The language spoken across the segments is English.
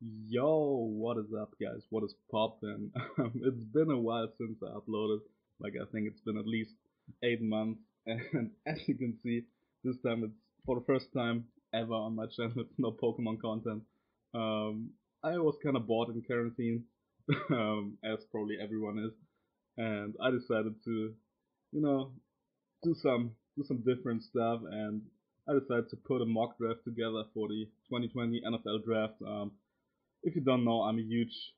Yo, what is up, guys? What is poppin'? It's been a while since I uploaded. Like, I think it's been at least 8 months. And as you can see, this time it's for the first time ever on my channel. It's no Pokemon content. I was kind of bored in quarantine, as probably everyone is, and I decided to, you know, do some different stuff, and I decided to put a mock draft together for the 2020 NFL draft. If you don't know, I'm a huge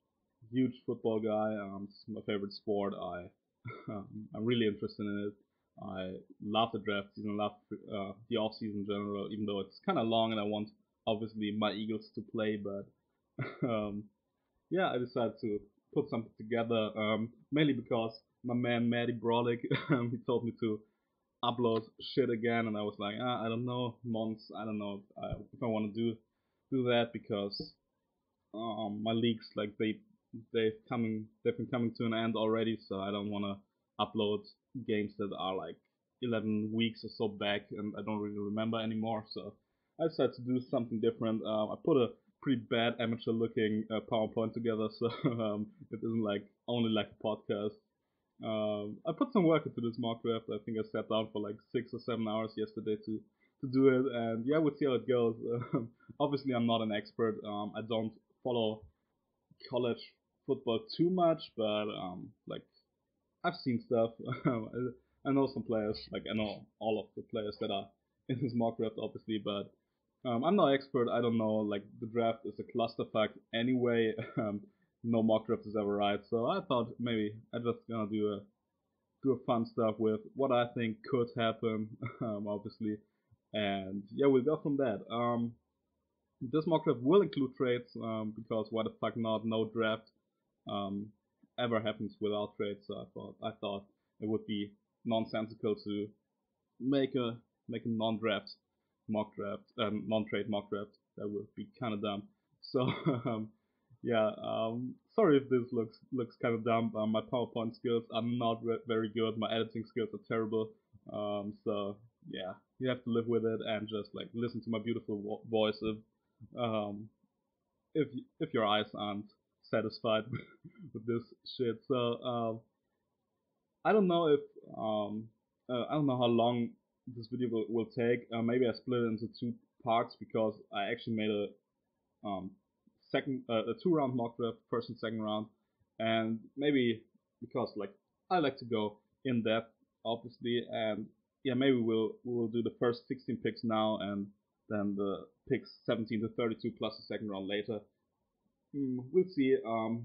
football guy. It's my favorite sport. I'm really interested in it. I love the draft season, love the off season in general, even though it's kind of long and I want obviously my Eagles to play. But yeah, I decided to put something together, mainly because my man Matty Brolick, he told me to upload shit again, and I was like, I don't know, Mons, I don't know if I want to do that because my leagues like they've been coming to an end already, so I don't want to upload games that are like 11 weeks or so back and I don't really remember anymore. So I decided to do something different. I put a pretty bad amateur looking PowerPoint together, so it isn't like only like a podcast. I put some work into this mock draft. I think I sat down for like 6 or 7 hours yesterday to do it, and yeah, we'll see how it goes. Obviously, I'm not an expert. I don't follow college football too much, but like I've seen stuff. I know some players. Like I know all of the players that are in this mock draft, obviously, but I'm no expert. I don't know. Like the draft is a clusterfuck anyway. No mock draft is ever right. So I thought maybe I just gonna do a fun stuff with what I think could happen, obviously, and yeah, we'll go from that. This mock draft will include trades because why the fuck not? No draft um, ever happens without trades. So I thought it would be nonsensical to make a non-draft mock draft, non-trade mock draft. That would be kind of dumb. So yeah, sorry if this looks kind of dumb. My PowerPoint skills are not very good. My editing skills are terrible. So yeah, you have to live with it and just like listen to my beautiful voice um, if your eyes aren't satisfied with this shit. So I don't know if I don't know how long this video will take. Maybe I split it into two parts because I actually made a 2 round mock draft, first and second round, and maybe because like I like to go in depth, obviously, and yeah, maybe we'll do the first 16 picks now and then the picks 17 to 32 plus the second round later. We'll see.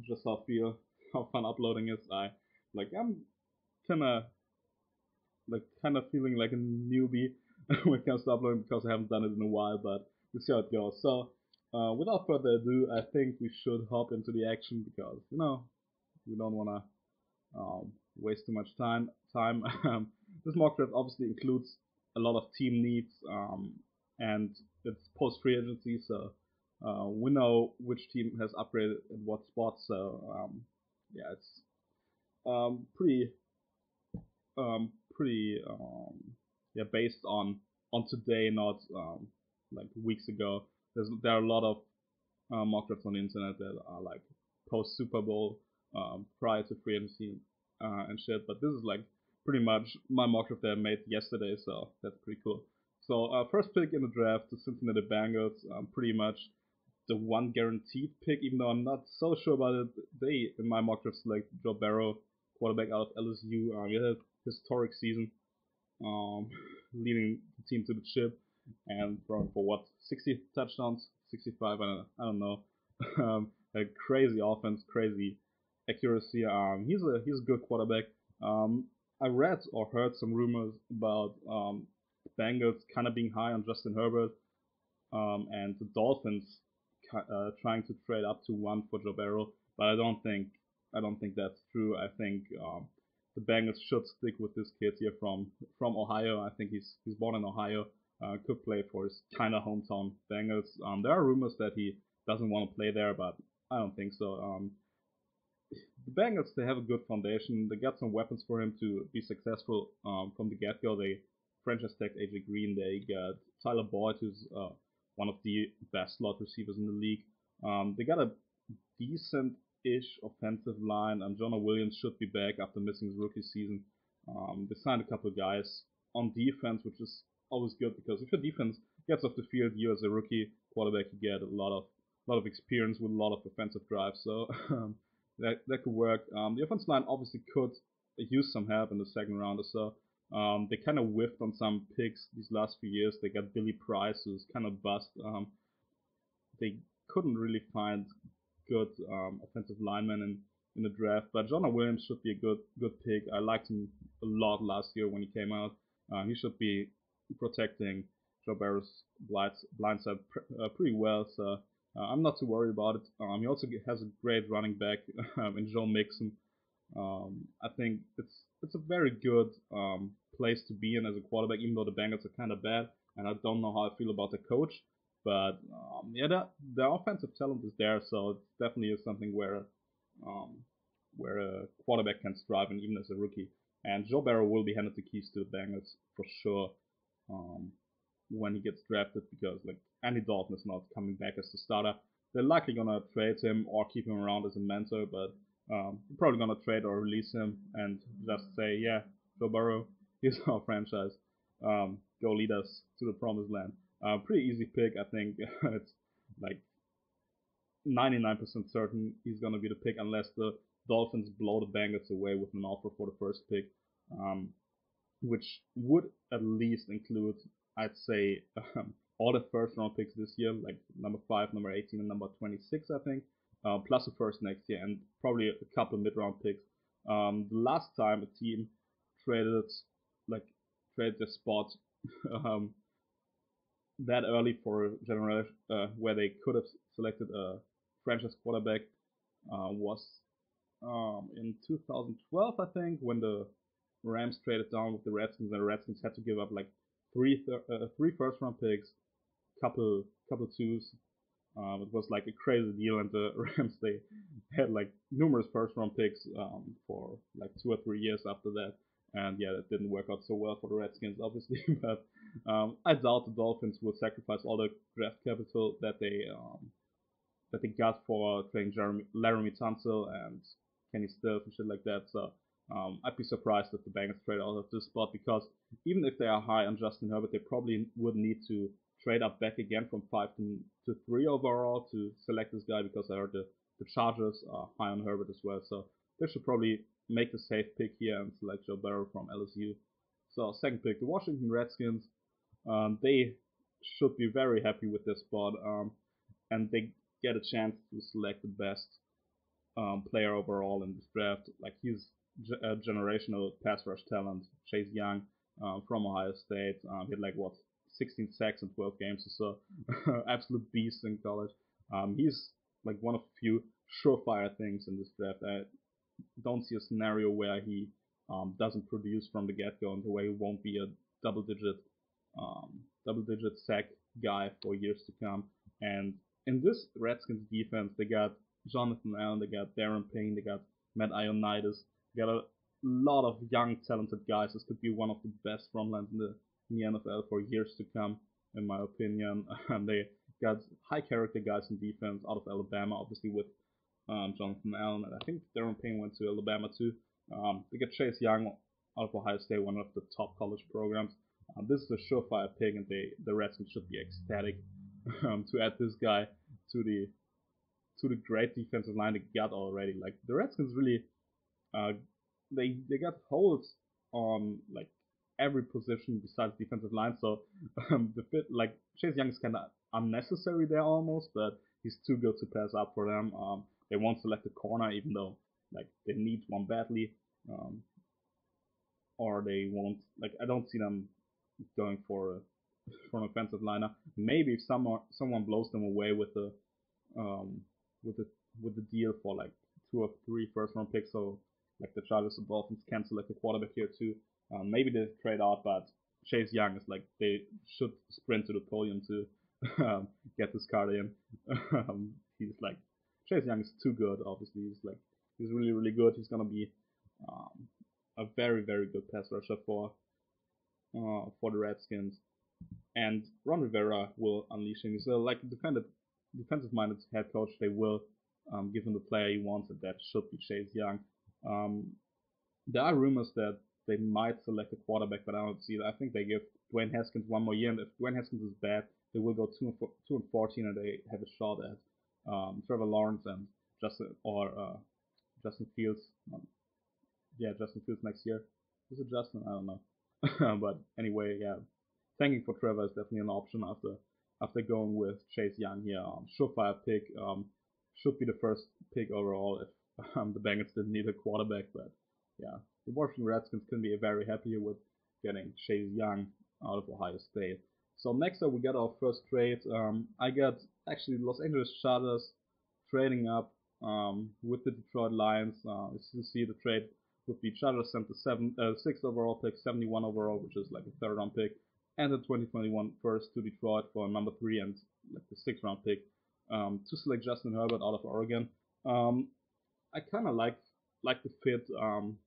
Just how I feel, how fun uploading is. I'm kind of feeling like a newbie when it comes to uploading because I haven't done it in a while, but we'll see how it goes. So, without further ado, I think we should hop into the action because we don't want to waste too much time. This mock draft obviously includes a lot of team needs, and it's post free agency, so we know which team has upgraded at what spot. So yeah, it's pretty pretty yeah, based on today, not like weeks ago. There are a lot of mock drafts on the internet that are like post Super Bowl, prior to free agency and shit. But this is like pretty much my mock draft that I made yesterday, so that's pretty cool. So first pick in the draft, the Cincinnati Bengals, pretty much the one guaranteed pick, even though I'm not so sure about it. They, in my mock draft, select Joe Burrow, quarterback out of LSU. He had a historic season, um, leading the team to the chip and throwing for what 60 touchdowns, 65. I don't know. A crazy offense, crazy accuracy. He's a good quarterback. I read or heard some rumors about Bengals kind of being high on Justin Herbert, and the Dolphins trying to trade up to one for Joe Burrow, but I don't think that's true. I think the Bengals should stick with this kid here from Ohio. I think he's born in Ohio. Could play for his kind of hometown Bengals. There are rumors that he doesn't want to play there, but I don't think so. The Bengals, they have a good foundation. They got some weapons for him to be successful from the get-go. They franchise tagged AJ Green. They got Tyler Boyd, who's one of the best slot receivers in the league. They got a decent-ish offensive line. Jonah Williams should be back after missing his rookie season. They signed a couple of guys on defense, which is always good because if your defense gets off the field, you as a rookie quarterback, you get a lot of experience with a lot of offensive drives. So that could work. The offensive line obviously could use some help in the second round or so. They kind of whiffed on some picks these last few years. They got Billy Price, who's kind of bust. They couldn't really find good offensive linemen in the draft, but Jonah Williams should be a good pick. I liked him a lot last year when he came out. He should be protecting Joe Barrow's blindside pretty well, so I'm not too worried about it. He also has a great running back in Joe Mixon. I think it's a very good place to be in as a quarterback, even though the Bengals are kind of bad, and I don't know how I feel about the coach. But yeah, the offensive talent is there, so it definitely is something um, where a quarterback can strive, and even as a rookie. And Joe Barrow will be handed the keys to the Bengals for sure um, when he gets drafted, because like Andy Dalton is not coming back as the starter. They're likely gonna trade him or keep him around as a mentor, but probably gonna trade or release him and just say, yeah, Joe Burrow, here's our franchise. Go lead us to the promised land. Pretty easy pick, I think. It's like 99% certain he's gonna be the pick unless the Dolphins blow the Bengals away with an offer for the first pick, um, which would at least include, I'd say, all the first round picks this year, like number 5, number 18, and number 26, I think, plus the first next year, and probably a couple mid round picks. The last time a team traded like traded their spot um, that early for a generation where they could have selected a franchise quarterback was in 2012, I think, when the Rams traded down with the Redskins, and the Redskins had to give up like three first round picks, couple twos. It was like a crazy deal, and the Rams they had like numerous first round picks for like 2 or 3 years after that, and yeah, that didn't work out so well for the Redskins, obviously. But I doubt the Dolphins will sacrifice all the draft capital that they got for trading Laramie Tunsil and Kenny Stills and shit like that. So I'd be surprised if the Bengals trade out of this spot, because even if they are high on Justin Herbert, they probably would need to trade up back again from 5 to 3 overall to select this guy, because I heard the Chargers are high on Herbert as well. So they should probably make the safe pick here and select Joe Burrow from LSU. So second pick, the Washington Redskins. They should be very happy with this spot, and they get a chance to select the best player overall in this draft. Like he's a generational pass rush talent. Chase Young from Ohio State. He had like what 16 sacks in 12 games or so. Absolute beast in college. He's like one of the few surefire things in this draft. I don't see a scenario where he doesn't produce from the get-go, and the way he won't be a double-digit sack guy for years to come. And in this Redskins defense, they got Jonathan Allen, they got Darren Payne, they got Matt Ioannidis, they got a lot of young, talented guys. This could be one of the best front lines in the NFL for years to come, in my opinion. And they got high character guys in defense out of Alabama, obviously with Jonathan Allen, and I think Darren Payne went to Alabama too. They got Chase Young out of Ohio State, one of the top college programs. This is a surefire pick, and the Redskins should be ecstatic to add this guy to the great defensive line they got already. Like the Redskins really, uh, they got holes on like every position besides defensive line. So the fit, like Chase Young is kind of unnecessary there almost, but he's too good to pass up for them. They won't select a corner, even though like they need one badly, or they won't. Like I don't see them going for an offensive liner. Maybe if someone blows them away with the um, with the deal for like 2 or 3 first round picks, so like the Chargers and Dolphins can select a quarterback here too. Maybe they trade out, but Chase Young is like they should sprint to the podium to get this card in. He's like Chase Young is too good. Obviously, he's really good. He's gonna be um, a very good pass rusher for the Redskins, and Ron Rivera will unleash him. He's like the kind of defensive-minded head coach, they will give him the player he wants, and that should be Chase Young. There are rumors that they might select a quarterback, but I don't see that. I think they give Dwayne Haskins one more year, and if Dwayne Haskins is bad, they will go 2-14, and they have a shot at Trevor Lawrence and Justin Fields. Justin Fields next year. Is it Justin? I don't know. But anyway, yeah, thanking for Trevor is definitely an option after going with Chase Young here. Surefire pick. Should be the first pick overall if the Bengals didn't need a quarterback, but yeah, the Washington Redskins can be very happy with getting Chase Young out of Ohio State. So next up, we got our first trade. I got actually Los Angeles Chargers trading up with the Detroit Lions. As you see, the trade with the Chargers sent the 6th overall pick, 71 overall, which is like a 3rd round pick, and the 2021 first to Detroit for number 3 and like the 6th round pick to select Justin Herbert out of Oregon. I kind of like the fit.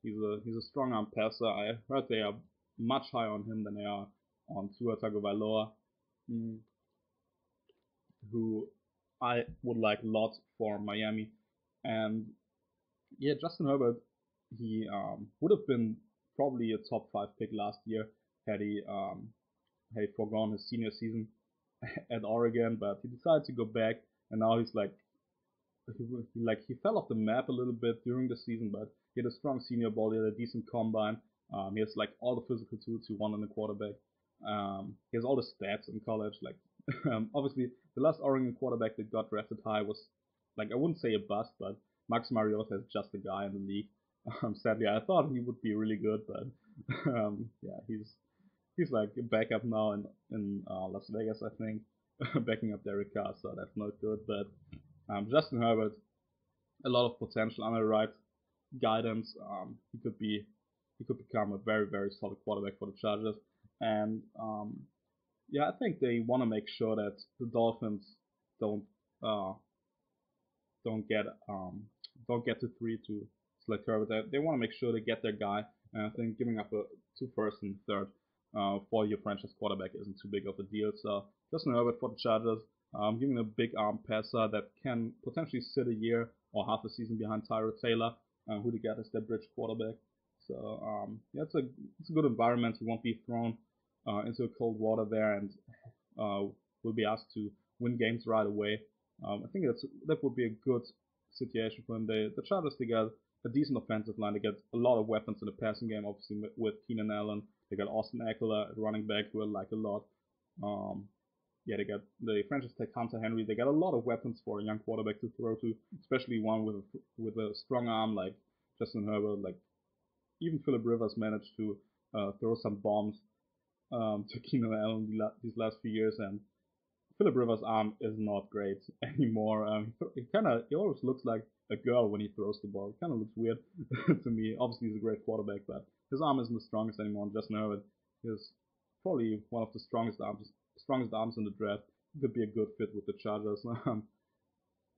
He's a strong arm passer. I heard they are much higher on him than they are on Tua Tagovailoa, who I would like a lot for Miami. And yeah, Justin Herbert, he would have been probably a top 5 pick last year had he forgone his senior season at Oregon, but he decided to go back, and now he's he fell off the map a little bit during the season, but he had a strong senior ball, he had a decent combine. He has like all the physical tools you want in a quarterback. He has all the stats in college. Like obviously, the last Oregon quarterback that got drafted high was like, I wouldn't say a bust, but Max Mariota is just a guy in the league. Sadly, I thought he would be really good, but yeah, he's like a backup now in Las Vegas, I think, backing up Derrick Carr, so that's not good. But Justin Herbert, a lot of potential under the right guidance. He could become a very, very solid quarterback for the Chargers. And yeah, I think they want to make sure that the Dolphins don't get to 3 to select Herbert. They want to make sure they get their guy. And I think giving up 2 first and 3rd for your franchise quarterback isn't too big of a deal. So Justin Herbert for the Chargers, giving a big arm passer that can potentially sit a year or half a season behind Tyrod Taylor, who they got as their bridge quarterback. So yeah, it's a good environment. He won't be thrown into cold water there, and will be asked to win games right away. I think that would be a good situation for him. The Chargers, they got a decent offensive line. They get a lot of weapons in the passing game, obviously with Keenan Allen. They got Austin Eckler at running back, who I like a lot. Yeah, they got the franchise tag Hunter Henry. They got a lot of weapons for a young quarterback to throw to, especially one with a strong arm like Justin Herbert. Like even Philip Rivers managed to throw some bombs to Keenan Allen these last few years, and Philip Rivers' arm is not great anymore. He always looks like a girl when he throws the ball. It kind of looks weird to me. Obviously, he's a great quarterback, but his arm isn't the strongest anymore. Justin Herbert is probably one of the strongest arms in the draft. He could be a good fit with the Chargers.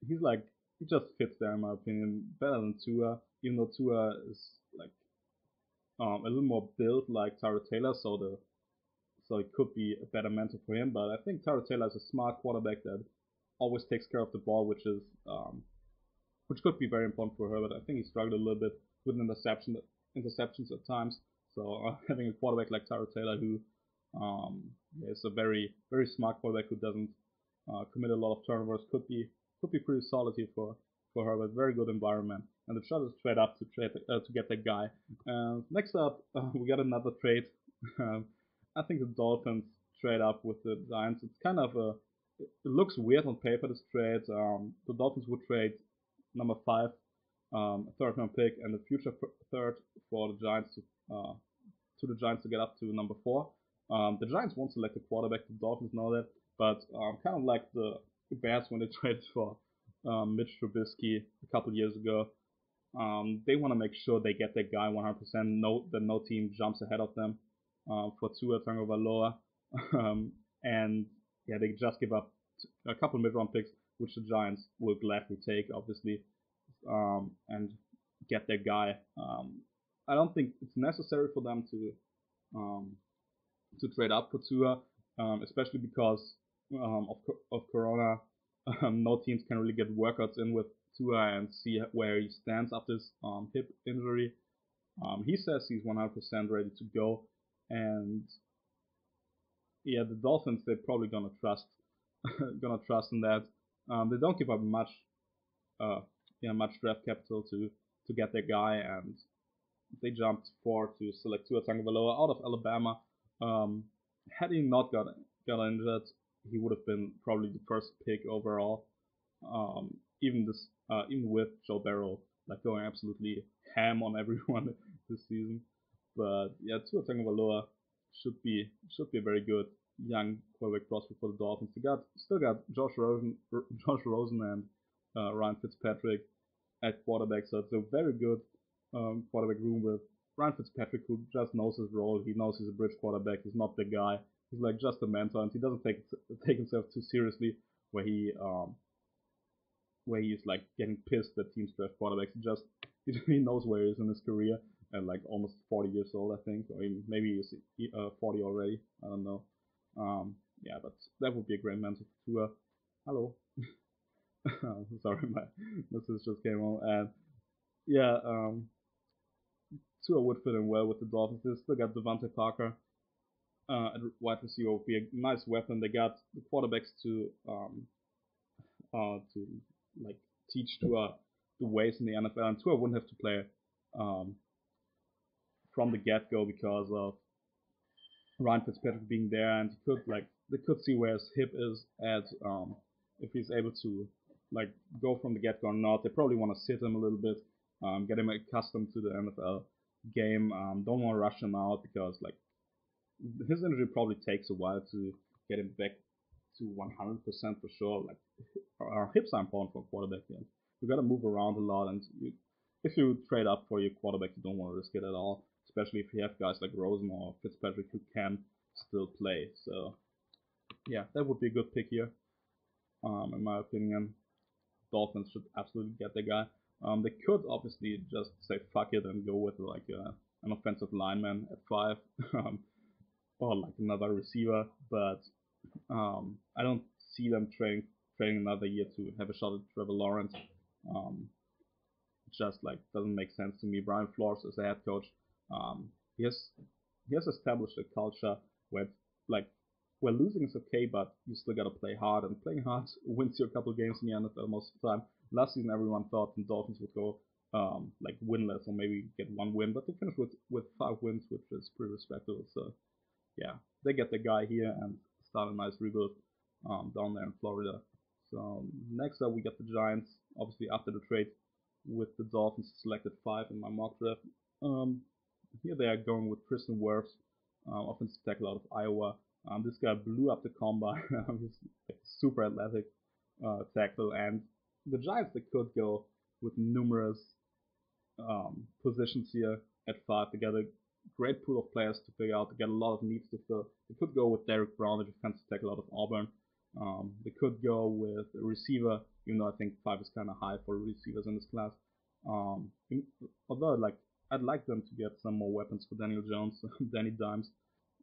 He just fits there in my opinion better than Tua, even though Tua is like a little more built like Tyrod Taylor, so it could be a better mentor for him. But I think Tyrod Taylor is a smart quarterback that always takes care of the ball, which could be very important for Herbert. I think he struggled a little bit with interceptions at times. So having a quarterback like Tyrod Taylor, who is a very, very smart quarterback who doesn't commit a lot of turnovers, could be pretty solid here for Herbert. Very good environment, and the Chargers trade up to get that guy. Next up, we got another trade. I think the Dolphins trade up with the Giants. It's kind of it looks weird on paper, this trade. The Dolphins would trade number 5, a 3rd round pick, and the future 3rd for the Giants to the Giants to get up to number 4. The Giants won't select a quarterback. The Dolphins know that, but kind of like the Bears when they traded for Mitch Trubisky a couple years ago. They want to make sure they get their guy 100%. That no team jumps ahead of them for Tua Tagovailoa. And yeah, they just give up a couple mid-round picks, which the Giants will gladly take, obviously, and get their guy. I don't think it's necessary for them to trade up for Tua, especially because of Corona No teams can really get workouts in with Tua and see where he stands after his hip injury. He says he's 100% ready to go, and yeah, the Dolphins, they're probably gonna trust in that. They don't give up uh, much draft capital to get their guy, and they jumped 4 to select Tua Tagovailoa out of Alabama. Had he not got injured, he would have been probably the first pick overall. Even with Joe Burrow like going absolutely ham on everyone this season. But yeah, Tua Tagovailoa should be a very good young quarterback prospect for the Dolphins. They still got Josh Rosen and Ryan Fitzpatrick at quarterback, so it's a very good quarterback room with Ryan Fitzpatrick, who just knows his role. He knows he's a bridge quarterback. He's not the guy. He's like just a mentor, and he doesn't take himself too seriously. Where he's like getting pissed that teams draft quarterbacks. He knows where he is in his career, and like almost 40 years old, I think, or maybe he's 40 already. I don't know. Yeah, but that would be a great mentor for Tua. Hello. Sorry, my message just came on, and yeah, Tua would fit in well with the Dolphins. They still got Devontae Parker at wide receiver, would be a nice weapon. They got the quarterbacks to like teach Tua the ways in the NFL, and Tua wouldn't have to play from the get go because of Ryan Fitzpatrick being there, and they could see where his hip is at if he's able to like go from the get go or not. They probably want to sit him a little bit, get him accustomed to the NFL game. Don't want to rush him out because like his injury probably takes a while to get him back to 100% for sure. Like our hips are important for a quarterback. Yeah. You got to move around a lot, and if you trade up for your quarterback, you don't want to risk it at all. Especially if you have guys like Rosen or Fitzpatrick who can still play. So yeah, that would be a good pick here. In my opinion, Dolphins should absolutely get the guy. They could obviously just say fuck it and go with like an offensive lineman at 5, or like another receiver. But I don't see them trading another year to have a shot at Trevor Lawrence. Just like doesn't make sense to me. Brian Flores is a head coach. He has established a culture where like where losing is okay, but you still gotta play hard, and playing hard wins you a couple games in the NFL most of the time. Last season, everyone thought the Dolphins would go like winless or maybe get 1 win, but they finished with 5 wins, which is pretty respectable. So yeah, they get the guy here and start a nice rebuild down there in Florida. So next up, we got the Giants. Obviously, after the trade with the Dolphins, selected 5 in my mock draft. Here they are going with Tristan Wirfs, offensive tackle out of Iowa. This guy blew up the combine. He's like super athletic tackle, and the Giants, they could go with numerous positions here at 5. They got a great pool of players to figure out. They got a lot of needs to fill. They could go with Derrick Brown, the defensive tackle out of Auburn. They could go with a receiver, even though I think 5 is kind of high for receivers in this class. Although I'd like them to get some more weapons for Daniel Jones, Danny Dimes.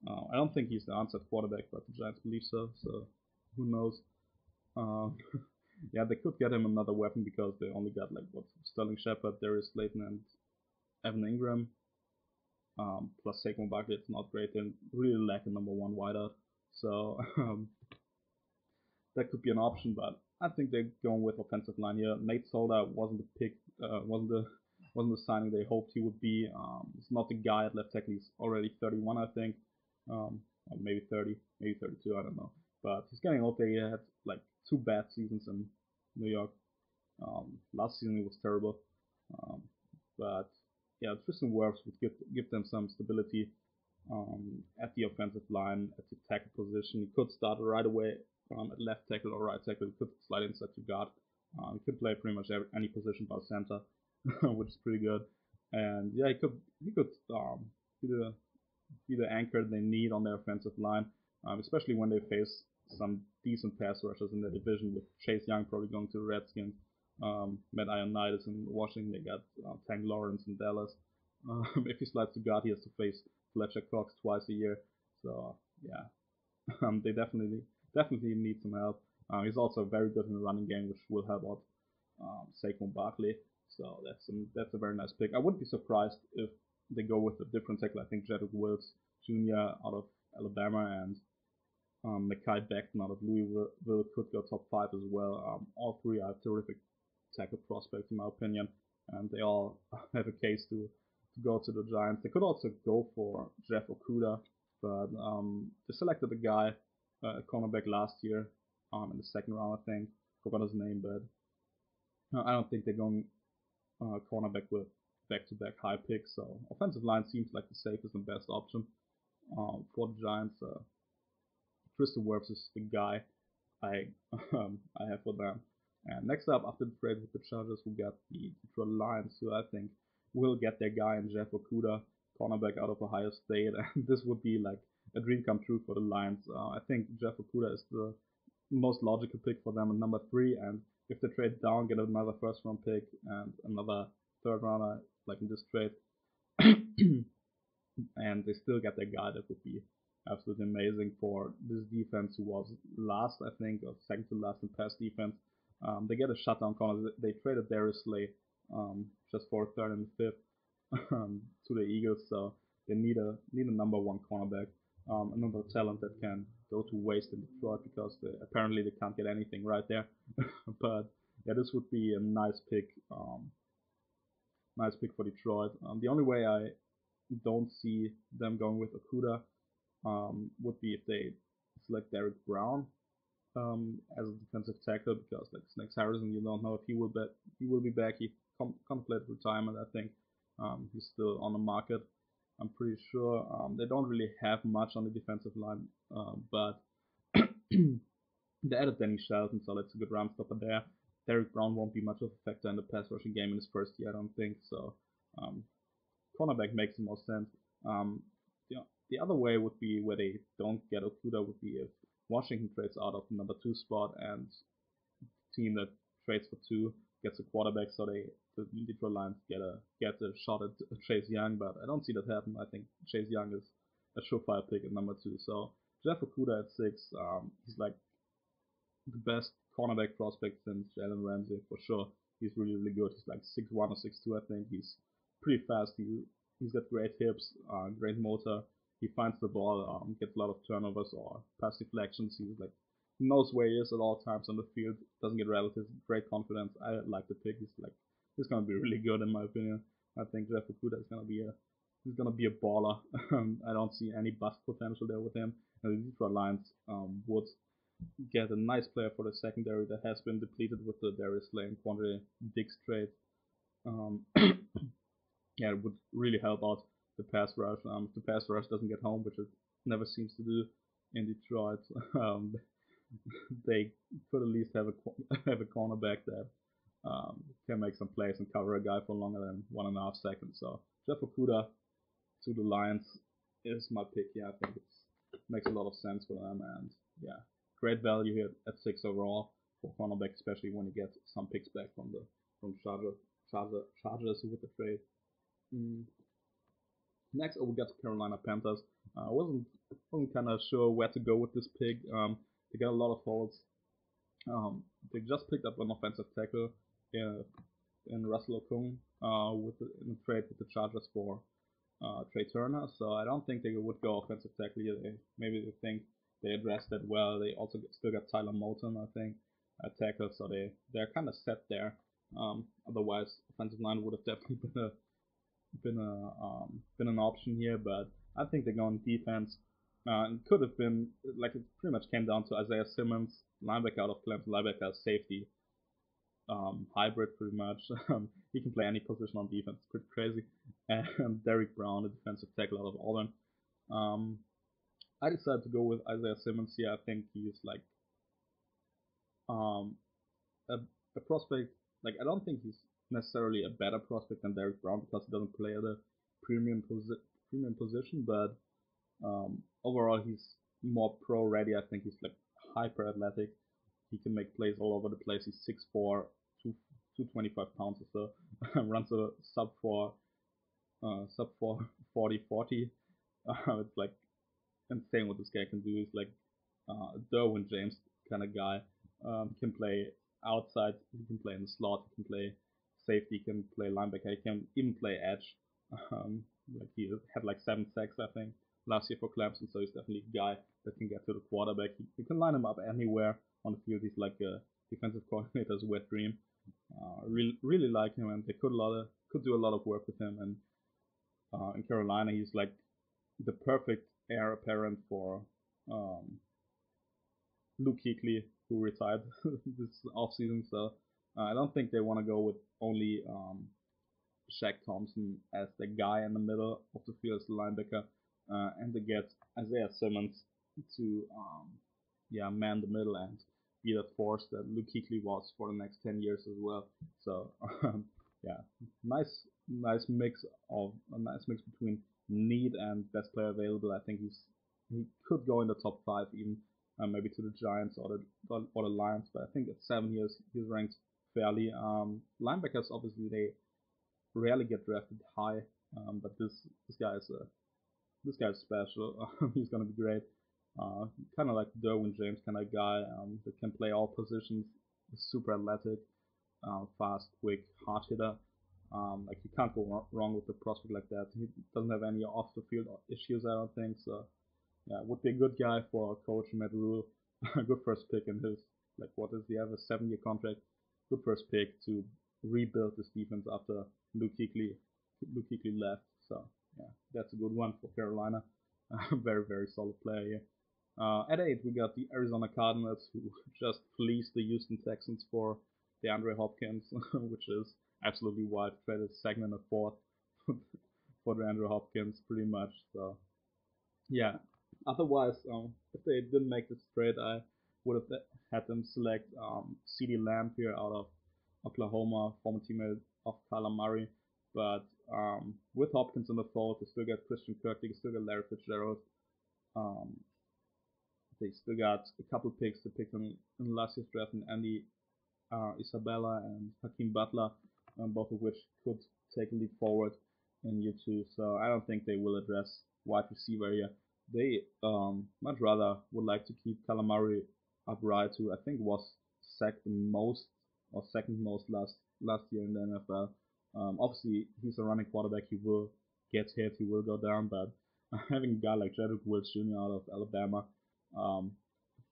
I don't think he's the answer at quarterback, but the Giants believe so. So who knows? Yeah, they could get him another weapon because they only got like Sterling Shepard, Darius Slayton, and Evan Ingram. Plus Saquon Barkley, it's not great. They really lack a number 1 wideout. So that could be an option, but I think they're going with offensive line here. Nate Solder wasn't the pick, wasn't the signing they hoped he would be. He's not the guy at left tackle. He's already 31, I think, or maybe 30, maybe 32, I don't know. But he's getting older. He had like 2 bad seasons in New York. Last season he was terrible, but yeah, Tristan Wirfs would give them some stability at the offensive line, at the tackle position. He could start right away at left tackle or right tackle. He could slide inside to guard. He could play pretty much any position but center, which is pretty good. And yeah, he could be the anchor they need on their offensive line, especially when they face some decent pass rushers in the division, with Chase Young probably going to the Redskins, Matt Ioannidis in Washington. They got Tank Lawrence in Dallas. If he slides to guard, he has to face Fletcher Cox twice a year. So yeah, they definitely need some help. He's also very good in the running game, which will help out Saquon Barkley. So that's a very nice pick. I wouldn't be surprised if they go with a different tackle. I think Jedrick Wills Jr. out of Alabama and Mekhi Becton out of Louisville could go top 5 as well. All three are terrific tackle prospects in my opinion, and they all have a case to go to the Giants. They could also go for Jeff Okudah, but they selected a guy, a cornerback last year in the second round, I think. Forgot his name, but I don't think they're going cornerback with back-to-back high picks. So offensive line seems like the safest and best option for the Giants. Tristan Wirfs is the guy I have for them. And next up, after the trade with the Chargers, we got the Detroit Lions, who I think will get their guy in Jeff Okudah, cornerback out of Ohio State. And this would be like a dream come true for the Lions. I think Jeff Okudah is the most logical pick for them at number 3. And if they trade down, get another first round pick and another third rounder, like in this trade, and they still get their guy, that would be absolutely amazing for this defense, who was last, I think, or second to last in pass defense. They get a shutdown corner. They traded Darius Slay just for a third and fifth to the Eagles, so they need a number 1 cornerback, another talent that can go to waste in Detroit because apparently they can't get anything right there. But yeah, this would be a nice pick for Detroit. The only way I don't see them going with Okudah would be if they select Derrick Brown as a defensive tackle, because like Snakes Harrison, you don't know if he will be back. He contemplated retirement, I think. He's still on the market, I'm pretty sure. They don't really have much on the defensive line, but they added Danny Shelton, so that's a good run stopper there. Derrick Brown won't be much of a factor in the pass rushing game in his first year, I don't think. So cornerback makes the most sense. The other way would be where they don't get Okudah would be if Washington trades out of the number 2 spot and the team that trades for 2 gets a quarterback, so the Detroit Lions get a shot at Chase Young, but I don't see that happen. I think Chase Young is a surefire pick at number 2. So Jeff Okudah at 6, he's like the best cornerback prospect since Jalen Ramsey for sure. He's really, really good. He's like 6'1 or 6'2, I think. He's pretty fast. He's got great hips, great motor. He finds the ball, gets a lot of turnovers or pass deflections. He knows where he is at all times on the field. Doesn't get relatives. Great confidence. I like the pick. He's gonna be really good in my opinion. I think Jeff Okudah is gonna be a baller. I don't see any bust potential there with him. And the Detroit Lions would get a nice player for the secondary that has been depleted with the Darius Slay and Quandre Diggs trade. Yeah, it would really help out the pass rush. If the pass rush doesn't get home, which it never seems to do in Detroit, they could at least have a cornerback that can make some plays and cover a guy for longer than 1.5 seconds. So Jeff Okudah to the Lions is my pick. Yeah, I think it makes a lot of sense for them, and yeah, great value here at 6 overall for cornerback, especially when you get some picks back from Chargers with the trade. Next, we got the Carolina Panthers. I wasn't kind of sure where to go with this pick. They got a lot of holes. They just picked up an offensive tackle in Russell Okung in a trade with the Chargers for Trey Turner. So I don't think they would go offensive tackle here. Maybe they think they addressed that well. They also still got Tyler Moulton, I think, at tackle. So they're kind of set there. Otherwise, offensive line would have definitely been an option here, but I think they're going defense. It could have been, like, it pretty much came down to Isaiah Simmons, linebacker out of Clemson, linebacker safety, hybrid pretty much. He can play any position on defense, it's pretty crazy. And Derrick Brown, a defensive tackle out of Auburn. I decided to go with Isaiah Simmons here. I think he's like a prospect. Like, I don't think he's necessarily a better prospect than Derrick Brown because he doesn't play at a premium position, but overall he's more pro ready. I think he's like hyper athletic. He can make plays all over the place. He's 6'4", 225 pounds or so. Runs a sub 40. It's like insane what this guy can do. He's like a Derwin James kind of guy. can play outside, he can play in the slot, he can play safety, he can play linebacker, he can even play edge. Um, like he had like 7 sacks, I think, last year for Clemson, so he's definitely a guy that can get to the quarterback. You can line him up anywhere on the field. He's like a defensive coordinator's wet dream. Really like him, and they could do a lot of work with him. And in Carolina, he's like the perfect heir apparent for um, Luke Kuechly, who retired this offseason. So I don't think they want to go with only Shaq Thompson as the guy in the middle of the field as the linebacker, and they get Isaiah Simmons to man the middle and be that force that Luke Kuechly was for the next 10 years as well. So yeah, nice mix between need and best player available. I think he could go in the top 5 even, maybe to the Giants or the Lions. But I think at 7 years he's ranked fairly. Linebackers obviously they rarely get drafted high, but this guy is special. He's gonna be great. Kind of like Derwin James kind of guy that can play all positions. He's super athletic, fast, quick, hard hitter. Like you can't go wrong with a prospect like that. He doesn't have any off the field issues, I don't think. So yeah, would be a good guy for Coach Matt Rule. Good first pick in his what does he have, a 7-year contract? Good first pick to rebuild this defense after Luke Kuechly left. So yeah, that's a good one for Carolina. Very solid player here. At 8 we got the Arizona Cardinals, who just fleeced the Houston Texans for DeAndre Hopkins, which is absolutely wild. Traded second and a fourth for DeAndre Hopkins, pretty much. So yeah. Otherwise, if they didn't make this trade, I would have had them select CeeDee Lamb here out of Oklahoma, former teammate of Kyler Murray. But with Hopkins in the fold, they still got Christian Kirk, they still got Larry Fitzgerald. They still got a couple picks they picked in last year's draft, and Andy Isabella and Hakeem Butler, both of which could take a leap forward in year 2. So I don't think they will address wide receiver here. They much rather would like to keep Kyler Murray upright, who I think was second most or second most last year in the NFL. Obviously, he's a running quarterback. He will get hit. He will go down. But having a guy like Jedrick Wills Jr. out of Alabama,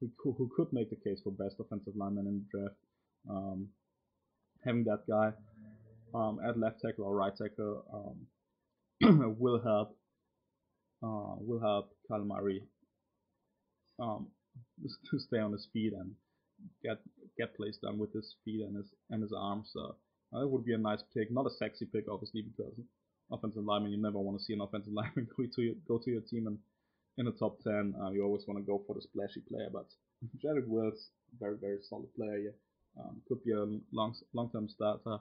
who could make the case for best offensive lineman in the draft, having that guy at left tackle or right tackle will help Kyler Murray to stay on his feet and get plays done with his feet and his arms. So that would be a nice pick. Not a sexy pick, obviously, because offensive lineman, you never want to see an offensive lineman go to your team and in the top 10. You always want to go for the splashy player, but Jedrick Wills, very solid player here. Could be a long-term starter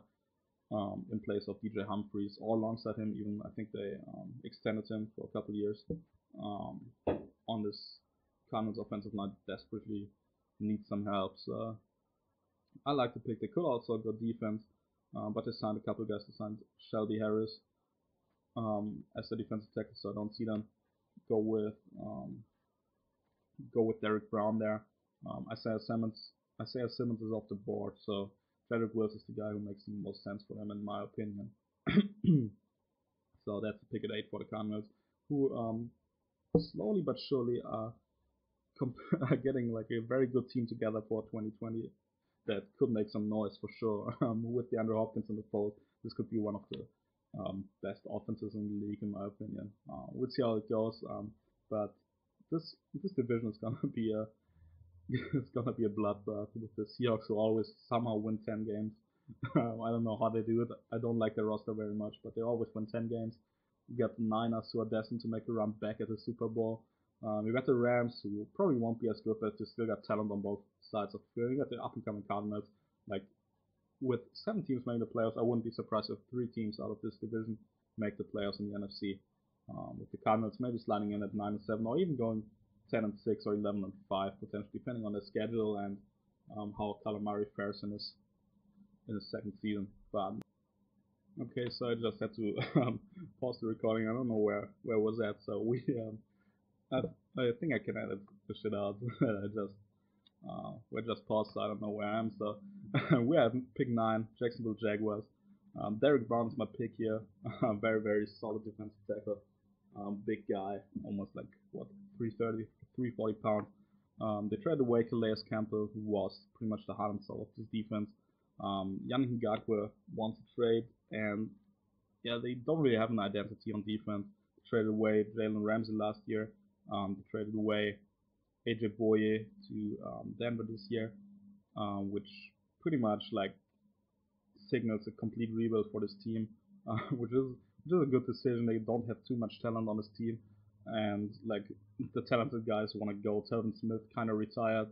in place of DJ Humphries or alongside him. Even I think they extended him for a couple years on this Cardinals offensive line. Desperately needs some help. So I like the pick. They could also go defense, but they signed a couple guys. They signed Shelby Harris as a defensive tackle, so I don't see them go with Derrick Brown there. Isaiah Simmons is off the board, so Jedrick Wills is the guy who makes the most sense for them, in my opinion. So that's the pick at 8 for the Cardinals, who slowly but surely are getting like a very good team together for 2020 that could make some noise for sure. With DeAndre Hopkins in the fold, this could be one of the best offenses in the league, in my opinion. We'll see how it goes, but this division is gonna be a bloodbath with the Seahawks, who always somehow win 10 games. I don't know how they do it. I don't like their roster very much, but they always win 10 games. You got the Niners, who are destined to make a run back at the Super Bowl. You got the Rams, who probably won't be as good, but they still got talent on both sides of the field. You got the up-and-coming Cardinals. Like, with 7 teams making the playoffs, I wouldn't be surprised if 3 teams out of this division make the playoffs in the NFC. With the Cardinals maybe sliding in at 9-7, or even going 10-6 or 11-5 potentially, depending on their schedule and how Kyler Murray fares in his second season. But okay, so I just had to pause the recording. I don't know where was that. So we I think I can edit the shit out. I just We're just paused, so I don't know where I am. So we're at pick 9, Jacksonville Jaguars. Derrick Brown's my pick here. Very, very solid defensive tackle. Big guy, almost like, what, 330, 340 pounds. They traded away Calais Campbell, who was pretty much the heart and soul of this defense. Yannick Ngakoue wants to trade, and yeah, they don't really have an identity on defense. They traded away Jalen Ramsey last year. They traded away AJ Boye to Denver this year, which pretty much like signals a complete rebuild for this team, which is a good decision. They don't have too much talent on this team, and like the talented guys want to go. Telvin Smith kind of retired.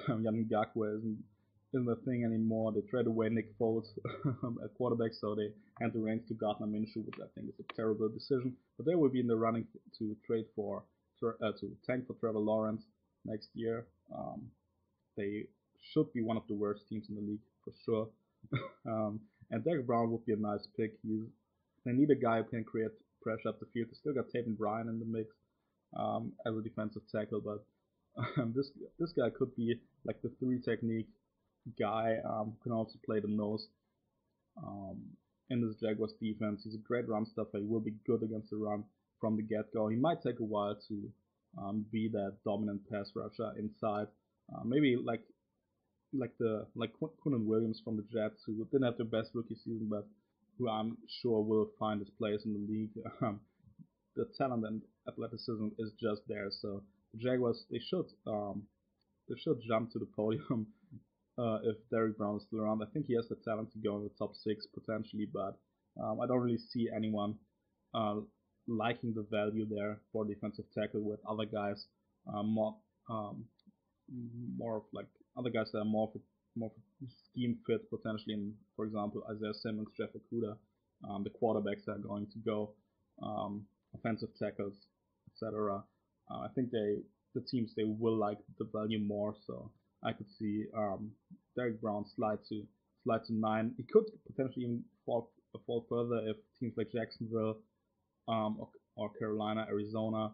Yannick Ngakoue isn't a thing anymore. They traded away Nick Foles at quarterback, so they hand the reins to Gardner Minshew, which I think is a terrible decision. But they will be in the running to trade for to tank for Trevor Lawrence next year. They should be one of the worst teams in the league for sure. And Derrick Brown would be a nice pick. They need a guy who can create pressure up the field. They still got Taven Bryan in the mix as a defensive tackle, but this guy could be like the 3 technique guy who can also play the nose in this Jaguars defense. He's a great run stuffer. He will be good against the run from the get-go. He might take a while to be that dominant pass rusher inside. Maybe like Quinnen Williams from the Jets, who didn't have the best rookie season, but who I'm sure will find his place in the league. The talent and athleticism is just there. So the Jaguars, they should jump to the podium if Derrick Brown is still around. I think he has the talent to go in the top 6 potentially, but I don't really see anyone liking the value there for defensive tackle with other guys more of like other guys that are more of a scheme fit potentially in, for example, Isaiah Simmons, Jeff Okudah, the quarterbacks that are going to go, offensive tackles, etc. I think the teams, they will like the value more, so I could see Derrick Brown slide to 9. He could potentially even fall further if teams like Jacksonville or Carolina, Arizona,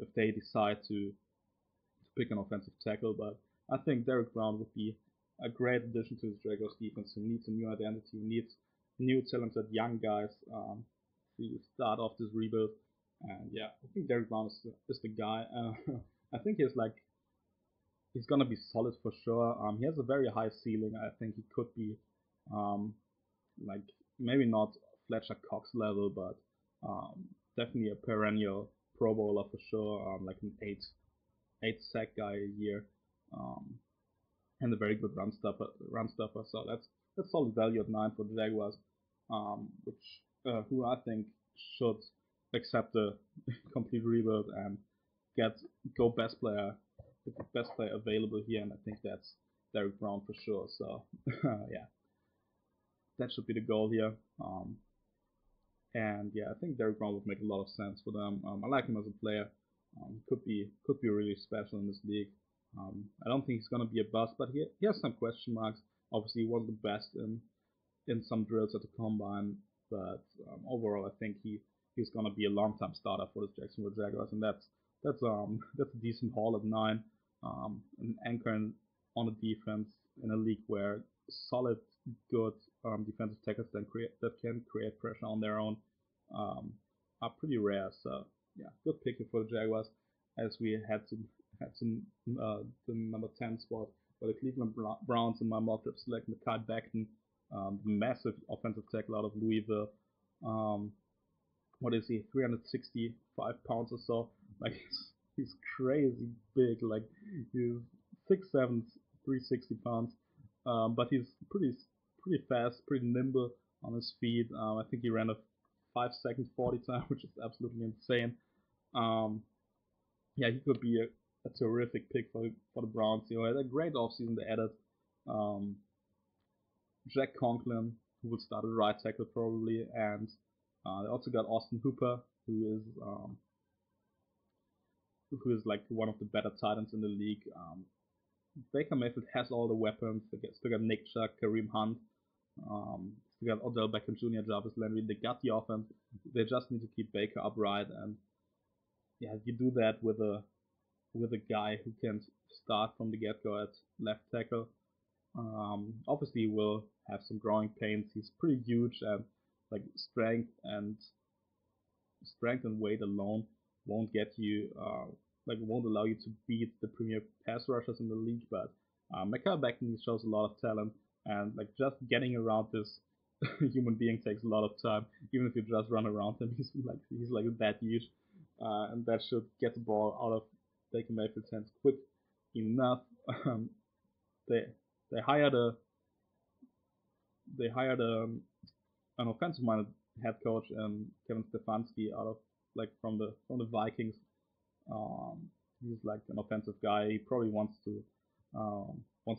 if they decide to pick an offensive tackle. But I think Derrick Brown would be a great addition to the Jaguars defense, who needs a new identity, who needs new talented young guys to start off this rebuild. And yeah, I think Derrick Brown is the guy. I think he's gonna be solid for sure. He has a very high ceiling. I think he could be like maybe not Fletcher Cox level, but definitely a perennial Pro Bowler for sure. Like an 8 sack guy a year, and a very good run stuffer. So that's solid value at 9 for the Jaguars, who I think should accept the complete rebuild and go the best player available here, and I think that's Derrick Brown for sure. So yeah, that should be the goal here. And yeah, I think Derrick Brown would make a lot of sense for them. I like him as a player. Could be really special in this league. I don't think he's gonna be a bust, but he has some question marks. Obviously, he wasn't the best in some drills at the combine, but overall, I think he's gonna be a long-time starter for the Jacksonville Jaguars, and that's a decent haul at 9. An anchor on the defense in a league where solid, good defensive tackles that can create pressure on their own are pretty rare. So yeah, good pick for the Jaguars, as we had to the number 10 spot, where the Cleveland Browns in my mock draft select Mekhi Becton, the massive offensive tackle out of Louisville. What is he? 365 pounds or so. Like he's crazy big. Like he's 6'7", 360 pounds. But he's pretty fast, pretty nimble on his feet. I think he ran a 5 seconds 40 time, which is absolutely insane. Yeah, he could be a terrific pick for the Browns. You know, had a great offseason. They added Jack Conklin, who will start at right tackle probably, and they also got Austin Hooper, who is like one of the better tight ends in the league. Baker Mayfield has all the weapons. They still got Nick Chubb, Kareem Hunt, still got Odell Beckham Jr., Jarvis Landry. They got the offense. They just need to keep Baker upright, and yeah, you do that with a with a guy who can start from the get-go at left tackle. Obviously, he will have some growing pains. He's pretty huge, and like strength and weight alone won't get you won't allow you to beat the premier pass rushers in the league. But Mekhi Becton shows a lot of talent, and like just getting around this human being takes a lot of time. Even if you just run around him, he's like that huge, and that should get the ball out of Baker Mayfield's hands quick enough. They they hired a they hired an offensive-minded head coach, Kevin Stefanski, out of from the Vikings. He's like an offensive guy. He probably wants to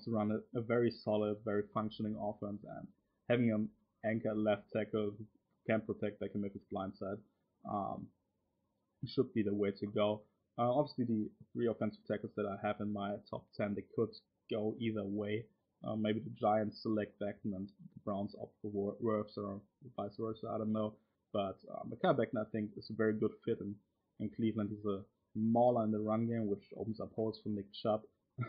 run a very solid, very functioning offense, and having an anchor left tackle who can protect Baker Mayfield's blind side should be the way to go. Obviously, the three offensive tackles that I have in my top 10, they could go either way. Maybe the Giants select Becton and the Browns opt for Wirfs, or vice versa. I don't know. But Mekhi Becton, I think, is a very good fit in Cleveland. He's a mauler in the run game, which opens up holes for Nick Chubb,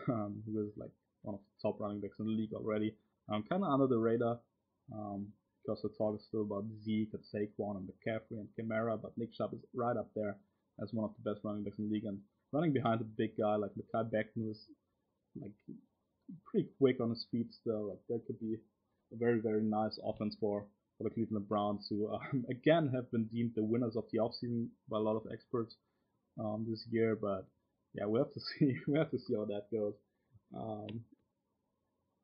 who is like one of the top running backs in the league already. Kind of under the radar, because the talk is still about Zeke and Saquon and McCaffrey and Kamara, but Nick Chubb is right up there as one of the best running backs in the league, and running behind a big guy like Mekhi Becton, who's like pretty quick on his feet still. Like that could be a very, very nice offense for the Cleveland Browns, who again have been deemed the winners of the offseason by a lot of experts this year. But yeah, we have to see how that goes.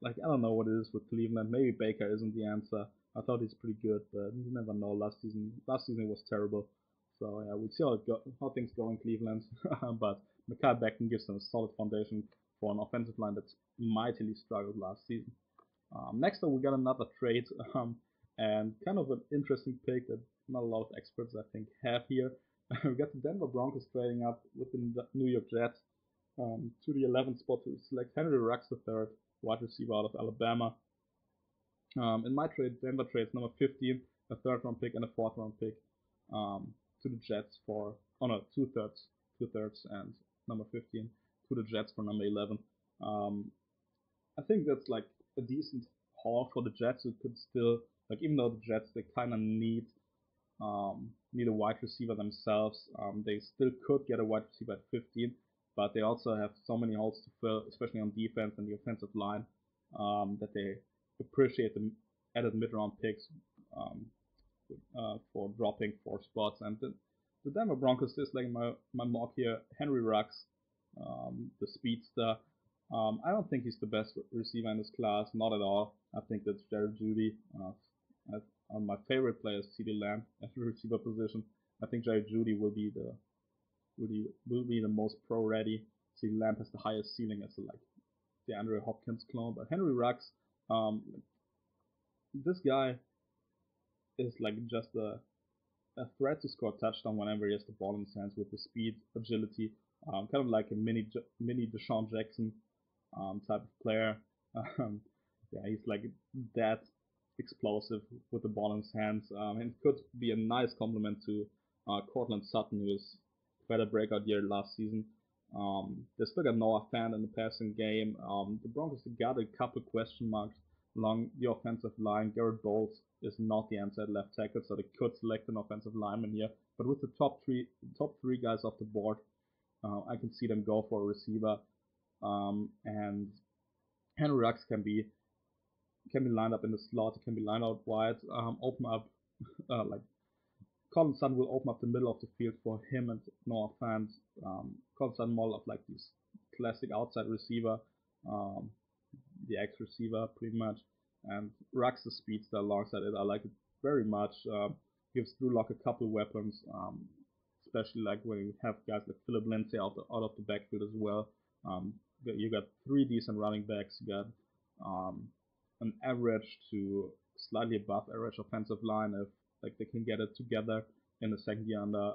I don't know what it is with Cleveland. Maybe Baker isn't the answer. I thought he's pretty good, but you never know. Last season was terrible. So yeah, we'll see how things go in Cleveland. But Mekhi Becton gives them a solid foundation for an offensive line that's mightily struggled last season. Next up, we got another trade, and kind of an interesting pick that not a lot of experts, I think, have here. We got the Denver Broncos trading up with the New York Jets to the 11th spot to select Henry Ruggs III, wide receiver out of Alabama. In my trade, Denver trades number 15, a third-round pick, and a fourth-round pick to the Jets for, two-thirds, and number 15 to the Jets for number 11. I think that's like a decent haul for the Jets, who could still, like, even though the Jets, they kind of need a wide receiver themselves, they still could get a wide receiver at 15, but they also have so many holes to fill, especially on defense and the offensive line, that they appreciate the added mid-round picks for dropping 4 spots. And the Denver Broncos is like my mock here, Henry Ruggs, the speedster. I don't think he's the best receiver in this class, not at all. I think that's Jerry Jeudy. My favorite player is CeeDee Lamb at the receiver position. I think Jerry Jeudy will be the most pro ready. CeeDee Lamb has the highest ceiling as the Andrew Hopkins clone, but Henry Ruggs, this guy is like just a threat to score a touchdown whenever he has the ball in his hands, with the speed, agility, kind of like a mini Deshaun Jackson type of player. Yeah, he's like that explosive with the ball in his hands, and could be a nice complement to Courtland Sutton, who had a breakout year last season. They still got Noah Fant in the passing game. The Broncos got a couple question marks along the offensive line. Garrett Bowles is not the answer at left tackle, so they could select an offensive lineman here. But with the top three guys off the board, I can see them go for a receiver. And Henry Ruggs can be lined up in the slot. He can be lined out wide, open up like Colin Sutton will open up the middle of the field for him and Noah Fant. Colin Sutton more of like this classic outside receiver, the X receiver pretty much, and Ruggs the speedster alongside it. I like it very much. Gives Drew Lock a couple weapons, especially like when you have guys like Philip Lindsay out of the backfield as well. You got 3 decent running backs. You got an average to slightly above average offensive line if like they can get it together in the second year under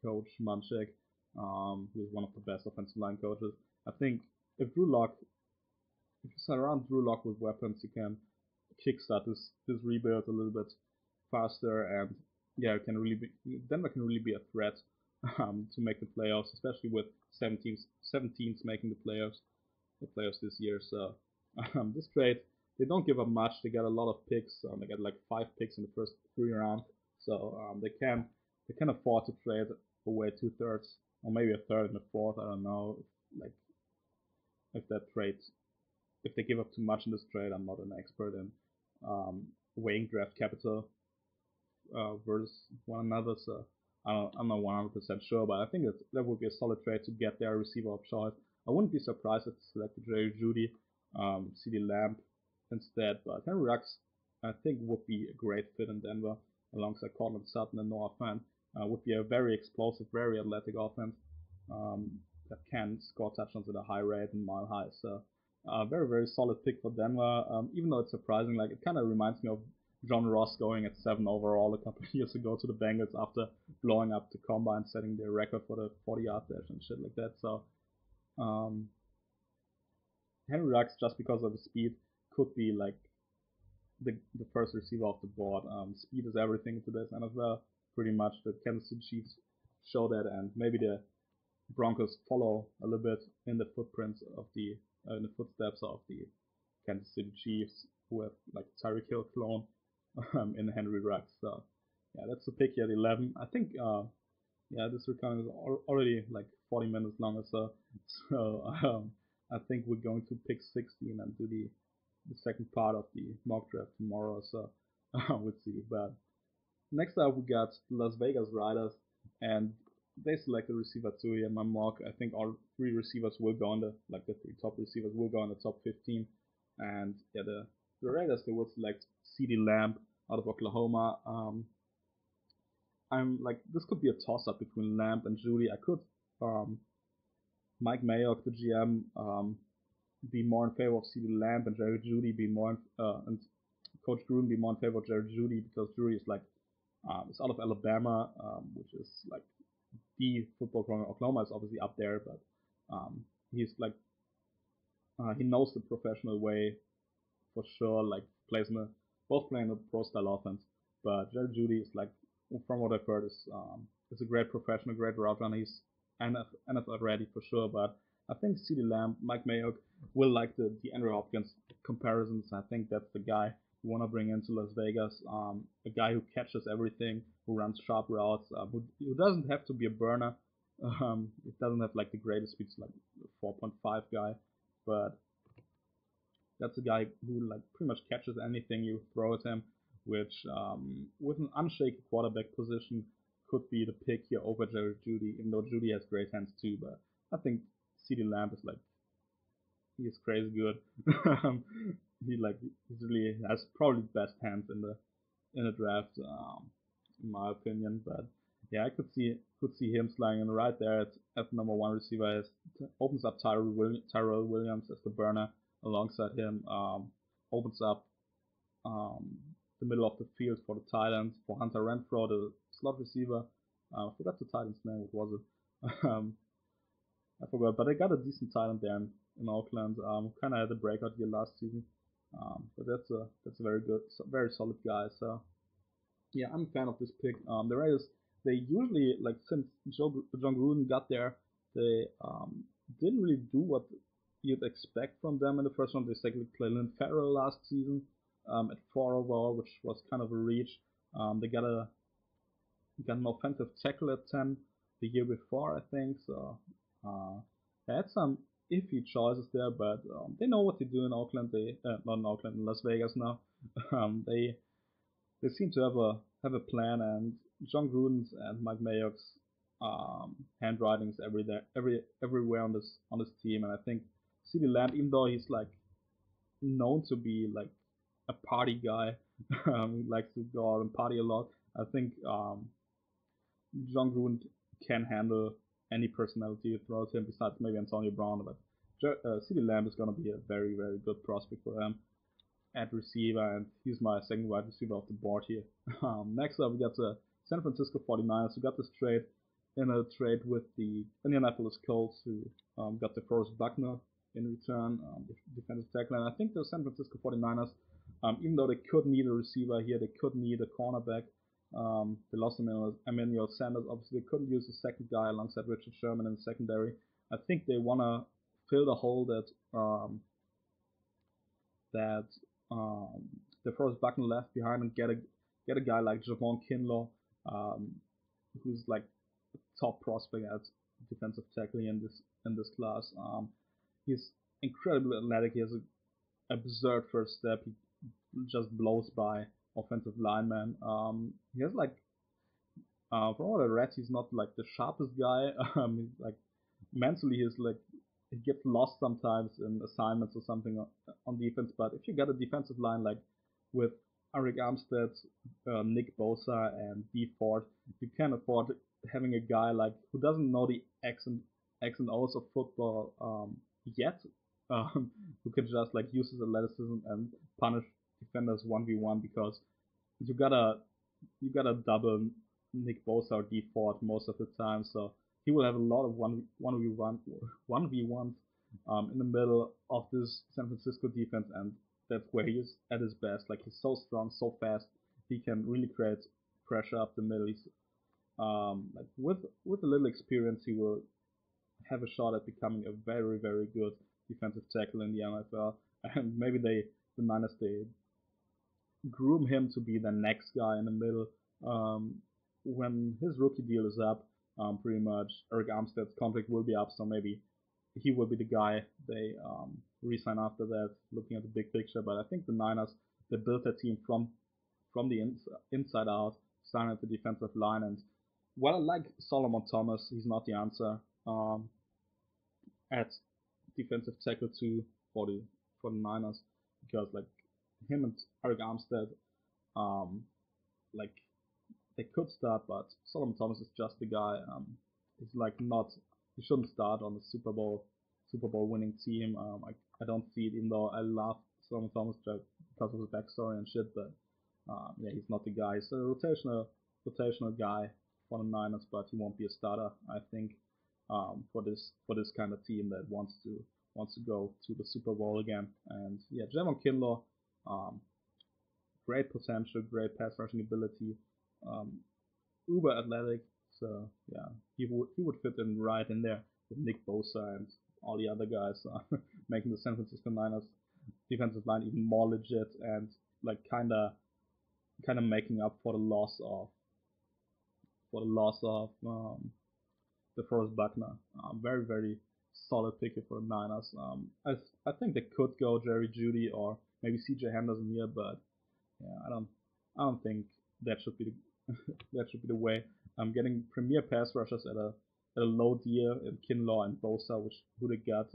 Coach Munchak, who is one of the best offensive line coaches. I think if you surround Drew Lock with weapons, you can kickstart this rebuild a little bit faster, and yeah, Denver can really be a threat to make the playoffs, especially with 7 teams making the playoffs this year. So this trade, they don't give up much. They get a lot of picks. They get like 5 picks in the first 3 rounds, so they can afford to trade away 2/3 or maybe a third and a fourth. I don't know. Like if that trade, if they give up too much in this trade, I'm not an expert in weighing draft capital versus one another. So I'm not 100% sure, but I think that would be a solid trade to get their receiver of choice. I wouldn't be surprised if they selected Jerry Jeudy, CeeDee Lamb instead, but Henry Ruggs I think would be a great fit in Denver alongside Cortland Sutton and Noah Fant. Would be a very explosive, very athletic offense that can score touchdowns at a high rate and mile high. So very, very solid pick for Denver. Even though it's surprising, like it kind of reminds me of John Ross going at 7 overall a couple of years ago to the Bengals after blowing up the combine, setting their record for the 40-yard dash and shit like that. So Henry Ruggs, just because of his speed, could be like the first receiver off the board. Speed is everything in today's NFL. Pretty much the Kansas City Chiefs show that, and maybe the Broncos follow a little bit in the footprints of in the footsteps of the Kansas City Chiefs, who have like Tyreek Hill clone in Henry Ruggs. So yeah, that's the pick here at 11. I think this recording is already like 40 minutes long or so. So I think we're going to pick 16 and do the second part of the mock draft tomorrow. So we'll see. But next up we got Las Vegas Raiders, and they selected receiver 2 here in my mock. I think all 3 receivers will go in the 3 top receivers will go in the top 15. And yeah, the Raiders, they will select CeeDee Lamb out of Oklahoma. I'm like, this could be a toss up between Lamb and Jeudy. I could Mike Mayock, the GM, be more in favor of CeeDee Lamb and Jerry Jeudy be more and Coach Gruden be more in favor of Jerry Jeudy, because Jeudy is like it's out of Alabama, which is like the football program. Oklahoma is obviously up there, but he's like he knows the professional way for sure. Like both playing a pro style offense, but Jerry Jeudy is like, from what I've heard, is a great professional, great route runner. He's NFL ready for sure, but I think CeeDee Lamb, Mike Mayock will like the Andrew Hopkins comparisons. I think that's the guy you want to bring into Las Vegas. A guy who catches everything, who runs sharp routes, who doesn't have to be a burner. It doesn't have like the greatest speed, like a 4.5 guy, but that's a guy who like pretty much catches anything you throw at him, which with an unshaky quarterback position could be the pick here over Jerry Jeudy, even though Jeudy has great hands too. But I think CeeDee Lamb is like, he is crazy good. He really has probably the best hands in the draft, in my opinion. But yeah, I could see him sliding in right there at number 1 receiver. It opens up Tyrell Williams as the burner alongside him. Opens up the middle of the field for the tight ends, for Hunter Renfrow, the slot receiver. I forgot the tight end's name. What was it? I forgot, but they got a decent tight end there in Oakland. Kind of had a breakout year last season. But that's a very good, very solid guy. So yeah, I'm a fan of this pick. The Raiders, they usually, like, since John Gruden got there, they didn't really do what you'd expect from them in the first round. They selected Clelin Ferrell last season at 4 overall, which was kind of a reach. They got an offensive tackle at 10 the year before, I think. So they had some iffy choices there, but they know what to do in Oakland. Not in Oakland, in Las Vegas now. They seem to have a plan, and John Gruden's and Mike Mayock's handwritings everywhere on this team. And I think CeeDee Lamb, even though he's like known to be like a party guy, he likes to go out and party a lot, I think John Gruden can handle any personality you throw at him, besides maybe Antonio Brown. But CeeDee Lamb is going to be a very, very good prospect for him at receiver, and he's my second wide receiver off the board here. Next up, we got the San Francisco 49ers, who got this trade in a trade with the Indianapolis Colts, who got the DeForest Buckner in return, defensive tackle. And I think the San Francisco 49ers, even though they could need a receiver here, they could need a cornerback, They lost Emmanuel Sanders. Obviously, they couldn't use the second guy alongside Richard Sherman in the secondary. I think they want to fill the hole that DeForest Buckner left behind and get a guy like Javon Kinlaw, um, who's like a top prospect at defensive tackle in this class. He's incredibly athletic. He has a absurd first step. He just blows by offensive linemen. He has like from what I read, he's not like the sharpest guy. He's like mentally, he's like he gets lost sometimes in assignments or something on defense. But if you got a defensive line like with Arik Armstead, Nick Bosa, and D Ford, you can afford having a guy like who doesn't know the X and O's of football yet, who can just like use his athleticism and punish defenders 1v1 because you gotta double Nick Bosa or D Ford most of the time, so he will have a lot of 1v1s in the middle of this San Francisco defense, and that's where he is at his best. Like he's so strong, so fast, he can really create pressure up the middle. He's like with a little experience, he will have a shot at becoming a very very good defensive tackle in the NFL. And maybe the Niners they groom him to be the next guy in the middle. When his rookie deal is up, pretty much Arik Armstead's contract will be up, so maybe he will be the guy they re-sign after that, looking at the big picture. But I think the Niners, they built their team from the inside out, starting at the defensive line. And while I like Solomon Thomas, he's not the answer at defensive tackle 2 for the Niners, because like him and Arik Armstead, like they could start, but Solomon Thomas is just the guy. He's like not. He shouldn't start on the Super Bowl winning team. I don't see it, even though I love Solomon Thomas just because of his backstory and shit. But yeah, he's not the guy. He's a rotational guy for the Niners, but he won't be a starter. I think for this kind of team that wants to go to the Super Bowl again. And yeah, Javon Kinlaw, great potential, great pass rushing ability, uber athletic. So yeah, he would fit in right in there with Nick Bosa and all the other guys, making the San Francisco Niners defensive line even more legit and like kind of making up for the loss of DeForest Buckner. Very very solid pick for the Niners. I think they could go Jerry Jeudy or maybe CJ Henderson here, but yeah, I don't think that should be the way. I'm getting premier pass rushers at a low deal in Kinlaw and Bosa, who they got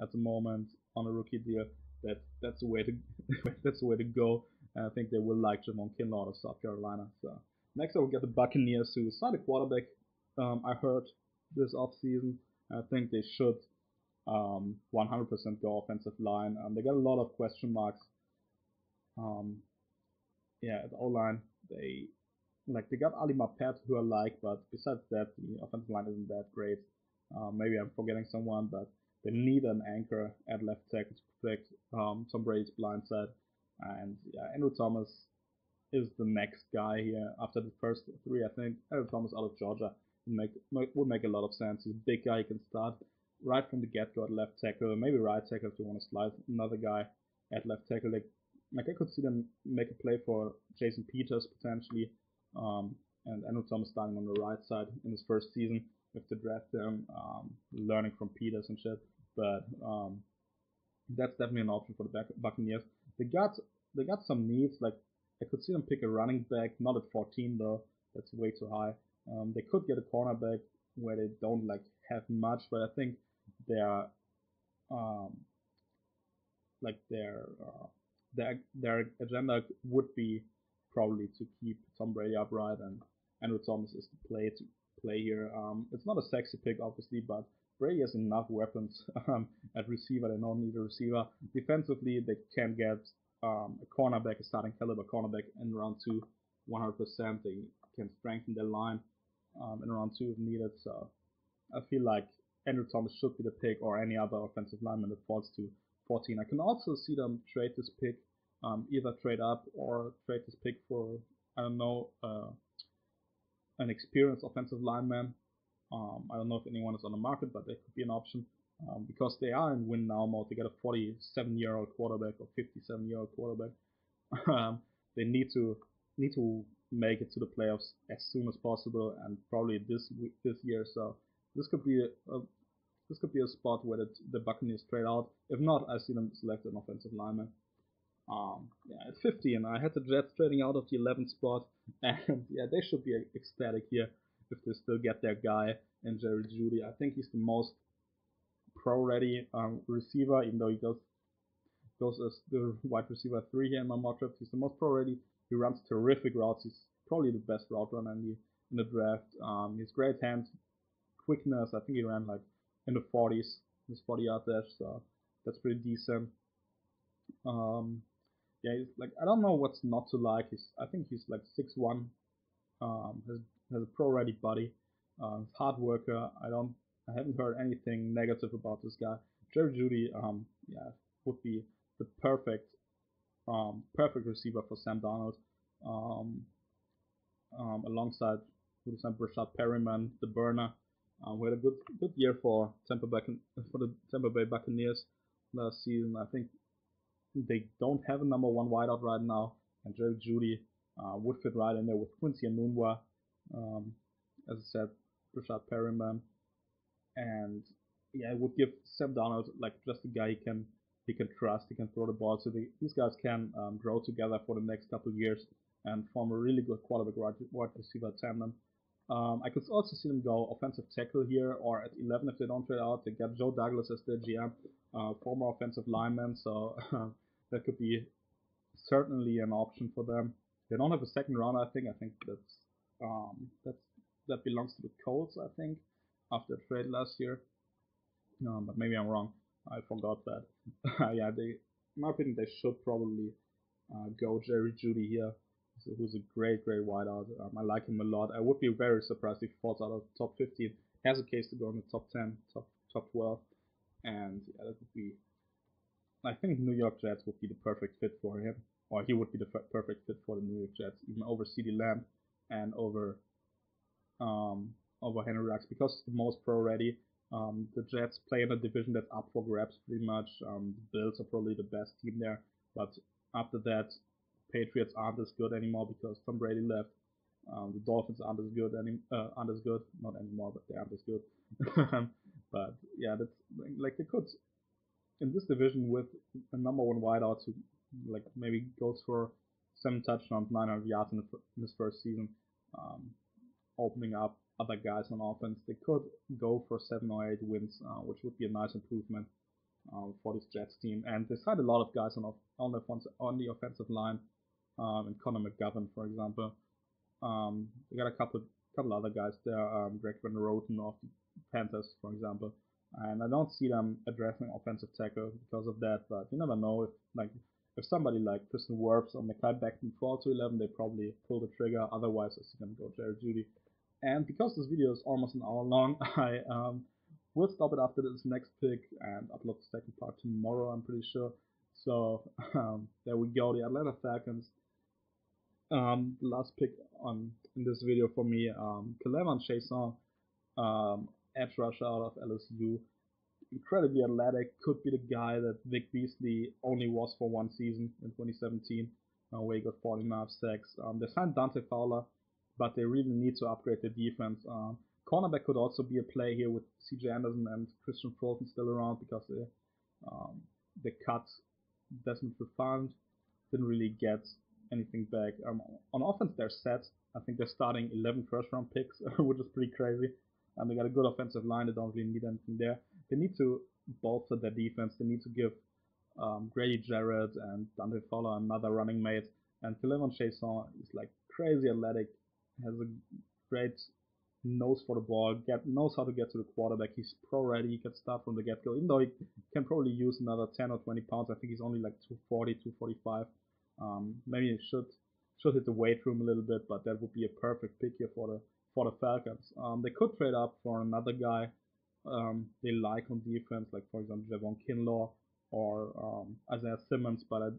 at the moment on a rookie deal. That's the way to that's the way to go. And I think they will like Javon Kinlaw out of South Carolina. So next up we get the Buccaneers, who signed a quarterback. I heard this offseason. I think they should 100% go offensive line. They got a lot of question marks. Yeah, at O-line, they got Ali Marpet, who I like, but besides that, the offensive line isn't that great. Maybe I'm forgetting someone, but they need an anchor at left tackle to protect Tom Brady's blind side. And yeah, Andrew Thomas is the next guy here after the first three. I think Andrew Thomas out of Georgia would make a lot of sense. He's a big guy. He can start right from the get-go at left tackle, maybe right tackle if you want to slide another guy at left tackle. Like I could see them make a play for Jason Peters potentially, and Andrew Thomas starting on the right side in his first season if they draft him, learning from Peters and shit. But that's definitely an option for the Buccaneers. They got some needs. Like I could see them pick a running back, not at 14 though. That's way too high. They could get a cornerback where they don't like have much, but I think their like their agenda would be probably to keep Tom Brady upright, and Andrew Thomas is the play here. It's not a sexy pick, obviously, but Brady has enough weapons at receiver. They don't need a receiver. Defensively, they can get a cornerback, a starting caliber cornerback in round 2, 100%. They can strengthen their line in round 2 if needed. So I feel like Andrew Thomas should be the pick, or any other offensive lineman that falls to 14. I can also see them trade this pick, either trade up or trade this pick for, I don't know, experienced offensive lineman. I don't know if anyone is on the market, but there could be an option because they are in win now mode. They got a 47-year-old quarterback or 57-year-old quarterback. They need to make it to the playoffs as soon as possible, and probably this year. So this could be a spot where the Buccaneers trade out. If not, I see them select an offensive lineman. At 15, I had the Jets trading out of the 11th spot, and yeah, they should be ecstatic here if they still get their guy in Jerry Jeudy. I think he's the most pro-ready receiver, even though he goes as the wide receiver 3 here in my mock draft. He's the most pro-ready. He runs terrific routes. He's probably the best route runner in the draft. He's great hands, quickness. I think he ran like in the 40s, his 40-yard dash, so that's pretty decent. Yeah, he's like, I don't know what's not to like. I think he's like 6'1", has a pro-ready body, hard worker. I haven't heard anything negative about this guy. Jerry Jeudy, yeah, would be the perfect receiver for Sam Darnold, alongside Rashad Perryman, the burner. We had a good year for the Tampa Bay Buccaneers last season. I think they don't have a number 1 wideout right now, and Jerry Jeudy would fit right in there with Quincy Enunwa, as I said, Rashad Perryman, and yeah, it would give Sam Darnold like just a guy he can trust. He can throw the ball, so these guys can grow together for the next couple of years and form a really good quarterback wide receiver tandem. I could also see them go offensive tackle here, or at 11 if they don't trade out. They got Joe Douglas as their GM, former offensive lineman, so that could be certainly an option for them. They don't have a second round, I think. I think that belongs to the Colts, I think, after a trade last year. But maybe I'm wrong. I forgot that. Yeah, in my opinion, they should probably go Jerry Jeudy here, who's a great wideout. I like him a lot. I would be very surprised if he falls out of the top 15. Has a case to go in the top 10, top 12, and yeah, that would be. I think New York Jets would be the perfect fit for him, or he would be the perfect fit for the New York Jets, even over CeeDee Lamb and over Henry Ruggs, because it's the most pro-ready. The Jets play in a division that's up for grabs pretty much. The Bills are probably the best team there, but after that, Patriots aren't as good anymore because Tom Brady left. The Dolphins aren't as good not anymore, but they aren't as good. But yeah, that's like they could in this division with a number 1 wideout who like maybe goes for 7 touchdowns, 900 yards in his first season, opening up other guys on offense. They could go for 7 or 8 wins, which would be a nice improvement for this Jets team. And they signed a lot of guys on the offensive line, and Connor McGovern, for example. They got a couple other guys there, Greg Van Roten of the Panthers, for example. And I don't see them addressing offensive tackle because of that, but you never know. If somebody like Tristan Wirfs or Mekhi Becton fall to 11, they probably pull the trigger. Otherwise, I see them go Jerry Jeudy. And because this video is almost an hour long, I will stop it after this next pick and upload the second part tomorrow, I'm pretty sure. So there we go, the Atlanta Falcons. The last pick in this video for me, K'Lavon Chaisson, edge rusher out of LSU. Incredibly athletic, could be the guy that Vic Beasley only was for 1 season in 2017, where he got 49 sacks. They signed Dante Fowler, but they really need to upgrade their defense. Cornerback could also be a play here with C.J. Anderson and Christian Fulton still around because they cut Desmond Trufant, didn't really get anything back. On offense, they're set. I think they're starting 11 first-round picks, which is pretty crazy. And they got a good offensive line. They don't really need anything there. They need to bolster their defense. They need to give Grady Jarrett and Dante Fowler another running mate. And K'Lavon Chaisson is like crazy athletic, has a great nose for the ball, knows how to get to the quarterback. He's pro-ready. He can start from the get-go. Even though he can probably use another 10 or 20 pounds. I think he's only like 240, 245. Maybe he should hit the weight room a little bit, but that would be a perfect pick here for the Falcons. They could trade up for another guy they like on defense, like for example Javon Kinlaw or Isaiah Simmons, but I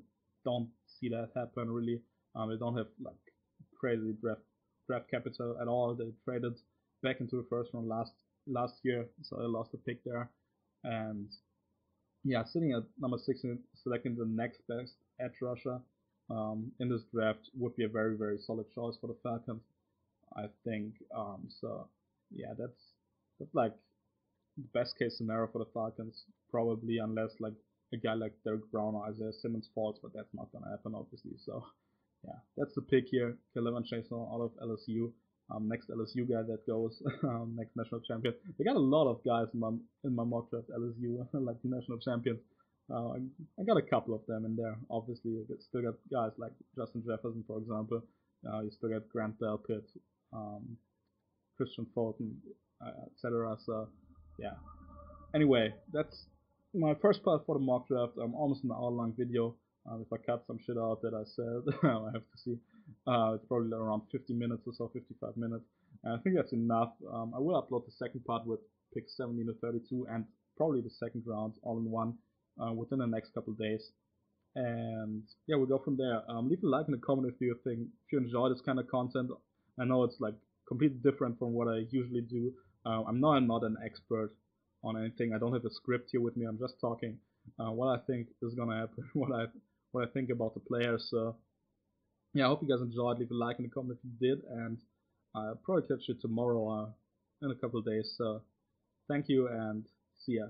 don't see that happen really. They don't have like crazy draft draft capital at all. They traded back into the first round last year, so they lost a pick there. And yeah, sitting at number 16, selecting the next best edge rusher in this draft would be a very, very solid choice for the Falcons, I think. So yeah, that's like the best case scenario for the Falcons, probably, unless like a guy like Derrick Brown or Isaiah Simmons falls, but that's not gonna happen, obviously. So yeah, that's the pick here. Kelevan Chason out of LSU. Next LSU guy that goes, next national champion. They got a lot of guys in my mock draft LSU, like national champions. I got a couple of them in there. Obviously, you still got guys like Justin Jefferson, for example. You still got Grant Delpit, Christian Fulton, etc. So yeah. Anyway, that's my first part for the mock draft. Almost an hour-long video. If I cut some shit out that I said, I have to see. It's probably around 50 minutes or so, 55 minutes. And I think that's enough. I will upload the second part with picks 17 to 32 and probably the second round all in one within the next couple of days. And yeah, we'll go from there. Leave a like in the comment if you enjoy this kind of content. I know it's like completely different from what I usually do. I'm not an expert on anything. I don't have a script here with me. I'm just talking what I think is gonna happen, what I think about the players. So yeah, I hope you guys enjoyed. Leave a like in the comment if you did, and I'll probably catch you tomorrow in a couple of days. So thank you and see ya.